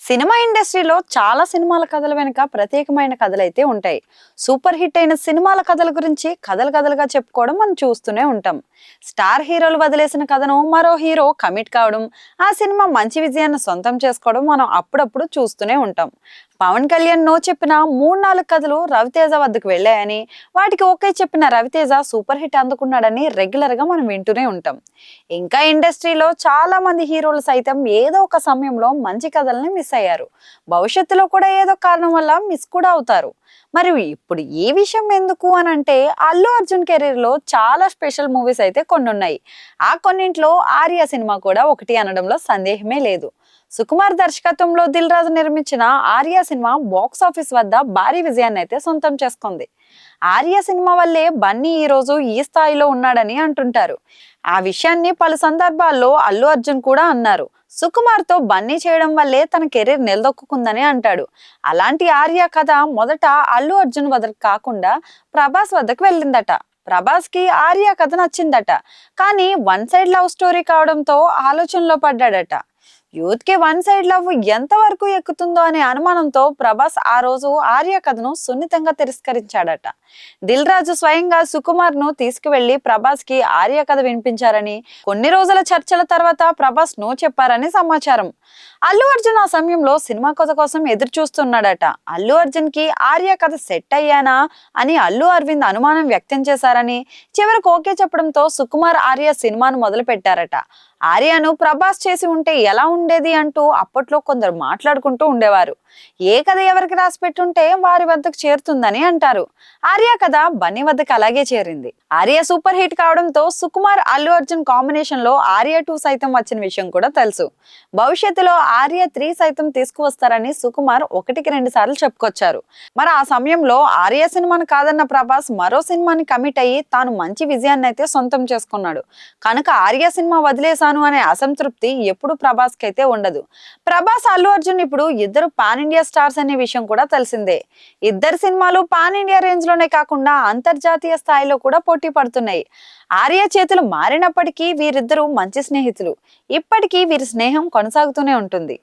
Cinema ఇండస్ట్రీలో చాలా సినిమాల కథల వెనుక ప్రత్యేకమైన కథలైతే ఉంటాయి. సూపర్ హిట్ అయిన సినిమాల కథల గురించి కథలు కథలుగా చెప్పుకోవడం మనం చూస్తూనే ఉంటాం. స్టార్ హీరోలు వదిలేసిన కథను మరో హీరో కమిట్ కావడం, ఆ సినిమా మంచి విజయాన్ని సొంతం చేసుకోవడం మనం అప్పుడప్పుడు చూస్తూనే ఉంటాం. పవన్ కళ్యాణ్ నో చెప్పిన 3-4 కథలు రవితేజ వద్దకు వెళ్ళాయని, వాటికి ఓకే చెప్పిన రవితేజ సూపర్ హిట్ అందుకున్నాడని రెగ్యులర్ గా మనం వింటూనే ఉంటాం. ఇంకా ఇండస్ట్రీలో చాలా మంది హీరోలు సైతం ఏదో ఒక సమయంలో మంచి కథల్ని మిస్ అయ్యారు. భవిష్యత్తులో కూడా ఏదో కారణం వల్ల మిస్ కూడా అవుతారు. మరి ఇప్పుడు ఈ విషయం ఎందుకు అని అంటే, అల్లు అర్జున్ కెరీర్ లో చాలా స్పెషల్ మూవీస్ అయితే కొన్ని ఉన్నాయి. ఆ కొన్నింట్లో ఆర్య సినిమా కూడా ఒకటి అనడంలో సందేహమే లేదు. సుకుమార్ దర్శకత్వంలో దిల్ రాజు నిర్మించిన ఆర్య సినిమా బాక్స్ ఆఫీస్ వద్ద భారీ విజయాన్ని అయితే సొంతం చేసుకుంది. ఆర్య సినిమా వల్లే బన్నీ ఈ రోజు ఈ స్థాయిలో ఉన్నాడని అంటుంటారు. ఆ విషయాన్ని పలు సందర్భాల్లో అల్లు అర్జున్ కూడా అన్నారు. సుకుమార్ తో బన్నీ చేయడం వల్లే తన కెరీర్ నిలదొక్కుందని అంటాడు. అలాంటి ఆర్య కథ మొదట అల్లు అర్జున్ వద్దకు కాకుండా ప్రభాస్ వద్దకు వెళ్ళిందట. ప్రభాస్ కి ఆర్య కథ నచ్చిందట. కానీ వన్ సైడ్ లవ్ స్టోరీ కావడంతో ఆలోచనలో పడ్డాడట. యూత్ కి వన్ సైడ్ లవ్ ఎంత వరకు ఎక్కుతుందో అనే అనుమానంతో ప్రభాస్ ఆ రోజు ఆర్య కథను సున్నితంగా తిరస్కరించాడట. దిల్ రాజు స్వయంగా సుకుమార్ ను తీసుకువెళ్లి ప్రభాస్ కి ఆర్య కథ వినిపించారని, కొన్ని రోజుల చర్చల తర్వాత ప్రభాస్ నో చెప్పారని సమాచారం. అల్లు అర్జున్ ఆ సమయంలో సినిమా కథ కోసం ఎదురు చూస్తున్నాడట. అల్లు అర్జున్ కి ఆర్య కథ సెట్ అయ్యానా అని అల్లు అరవింద్ అనుమానం వ్యక్తం చేశారని, చివరకు ఓకే చెప్పడంతో సుకుమార్ ఆర్య సినిమాను మొదలు పెట్టారట. ఆర్యను ప్రభాస్ చేసి ఉంటే ఎలా ఉండేది అంటూ అప్పట్లో కొందరు మాట్లాడుకుంటూ ఉండేవారు. ఏ కథ ఎవరికి రాసి పెట్టుంటే వారి వద్దకు చేరుతుందని అంటారు. ఆర్య కథ బన్నీ వద్దకు అలాగే చేరింది. ఆర్య సూపర్ హిట్ కావడంతో సుకుమార్ అల్లు అర్జున్ కాంబినేషన్ లో ఆర్య 2 సైతం వచ్చిన విషయం కూడా తెలుసు. భవిష్యత్తులో ఆర్య 3 సైతం తీసుకువస్తారని సుకుమార్ 1-2 సార్లు చెప్పుకొచ్చారు. మరి ఆ సమయంలో ఆర్య సినిమాను కాదన్న ప్రభాస్ మరో సినిమాని కమిట్ అయ్యి తాను మంచి విజయాన్ని అయితే సొంతం చేసుకున్నాడు. కనుక ఆర్య సినిమా వదిలేశాను అనే అసంతృప్తి ఎప్పుడు ప్రభాస్ కి అయితే ఉండదు. ప్రభాస్ అల్లు అర్జున్ ఇప్పుడు ఇద్దరు పాన్ ఇండియా స్టార్స్ అనే విషయం కూడా తెలిసిందే. ఇద్దరు సినిమాలు పాన్ ఇండియా రేంజ్ లోనే కాకుండా అంతర్జాతీయ స్థాయిలో కూడా పోటీ పడుతున్నాయి. ఆర్య చేతులు మారినప్పటికీ వీరిద్దరూ మంచి స్నేహితులు. ఇప్పటికీ వీరి స్నేహం కొనసాగుతూనే ఉంటుంది.